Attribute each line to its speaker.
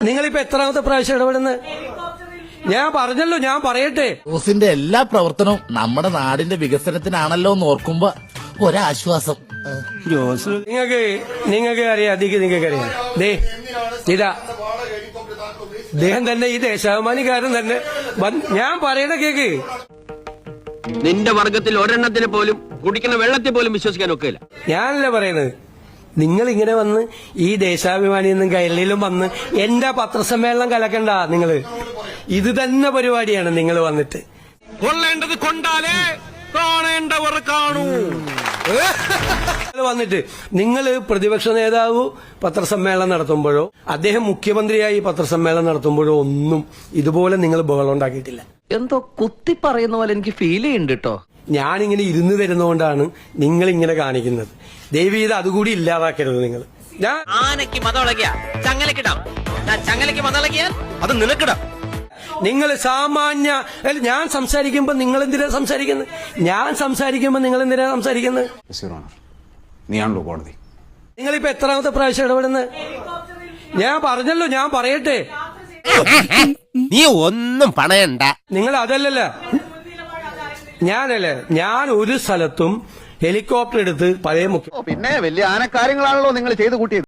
Speaker 1: നിങ്ങളിപ്പോ എത്രാമത്തെ പ്രാവശ്യം ഇടപെടുന്നത്? ഞാൻ പറഞ്ഞല്ലോ, ഞാൻ പറയട്ടെ.
Speaker 2: ജോസിന്റെ എല്ലാ പ്രവർത്തനവും നമ്മുടെ നാടിന്റെ വികസനത്തിനാണല്ലോ എന്ന് ഓർക്കുമ്പോ ഒരാശ്വാസം.
Speaker 1: നിങ്ങൾക്ക് അറിയാം, നിങ്ങൾക്ക് അറിയാം. ഇതാ അദ്ദേഹം തന്നെ ഈ ദേശാഭിമാനിക്കാരൻ തന്നെ. ഞാൻ പറയണ കേക്ക്.
Speaker 3: നിന്റെ വർഗത്തിൽ ഒരെണ്ണത്തിന് പോലും കുടിക്കുന്ന വെള്ളത്തിൽ പോലും വിശ്വസിക്കാൻ ഒക്കില്ല.
Speaker 1: ഞാനല്ല പറയണത്, നിങ്ങൾ ഇങ്ങനെ വന്ന് ഈ ദേശാഭിമാനിയെന്നും കൈരളിയിലും വന്ന് എന്റെ പത്രസമ്മേളനം കലക്കണ്ട. നിങ്ങള് ഇത് തന്നെ പരിപാടിയാണ്. നിങ്ങൾ വന്നിട്ട്
Speaker 3: കൊള്ളേണ്ടത് കൊണ്ടാലേ കാണേണ്ടവർ കാണൂ.
Speaker 1: വന്നിട്ട് നിങ്ങൾ പ്രതിപക്ഷ നേതാവ് പത്രസമ്മേളനം നടത്തുമ്പോഴോ അദ്ദേഹം മുഖ്യമന്ത്രിയായി പത്രസമ്മേളനം നടത്തുമ്പോഴോ ഒന്നും ഇതുപോലെ നിങ്ങൾ ബഹളം ഉണ്ടാക്കിയിട്ടില്ല.
Speaker 4: എന്തോ കുത്തി പറയുന്ന പോലെ എനിക്ക് ഫീൽ ചെയ്യുന്നുണ്ട് കേട്ടോ.
Speaker 1: ഞാനിങ്ങനെ ഇരുന്ന് തരുന്നതുകൊണ്ടാണ് നിങ്ങൾ ഇങ്ങനെ കാണിക്കുന്നത്. ദയവീത് അതുകൂടി ഇല്ലാതാക്കരുത്. നിങ്ങൾ
Speaker 5: ആനയ്ക്ക് മതമിളകിയാ ചങ്ങലക്കിടാം, ചങ്ങലയ്ക്ക് മതമിളകിയാൽ അത് നിനക്കിടാം.
Speaker 1: നിങ്ങൾ സാമാന്യ ഞാൻ സംസാരിക്കുമ്പോ നിങ്ങൾ എന്തിനാ സംസാരിക്കുന്നത്? ഞാൻ സംസാരിക്കുമ്പോ നിങ്ങൾ എന്തിനാ സംസാരിക്കുന്നത്?
Speaker 6: നീയാണല്ലോ കോടതി.
Speaker 1: നിങ്ങളിപ്പോ എത്രാമത്തെ പ്രാവശ്യം ഇടപെടുന്നത്? ഞാൻ പറഞ്ഞല്ലോ, ഞാൻ പറയട്ടെ.
Speaker 7: നീ ഒന്നും പണയണ്ട.
Speaker 1: നിങ്ങൾ അതല്ലല്ല, ഞാൻ ഒരു സ്ഥലത്തും ഹെലികോപ്റ്റർ എടുത്ത് പഴയ
Speaker 8: പിന്നെ വലിയ ആനക്കാര്യങ്ങളാണല്ലോ നിങ്ങൾ ചെയ്തു കൂട്ടിയത്.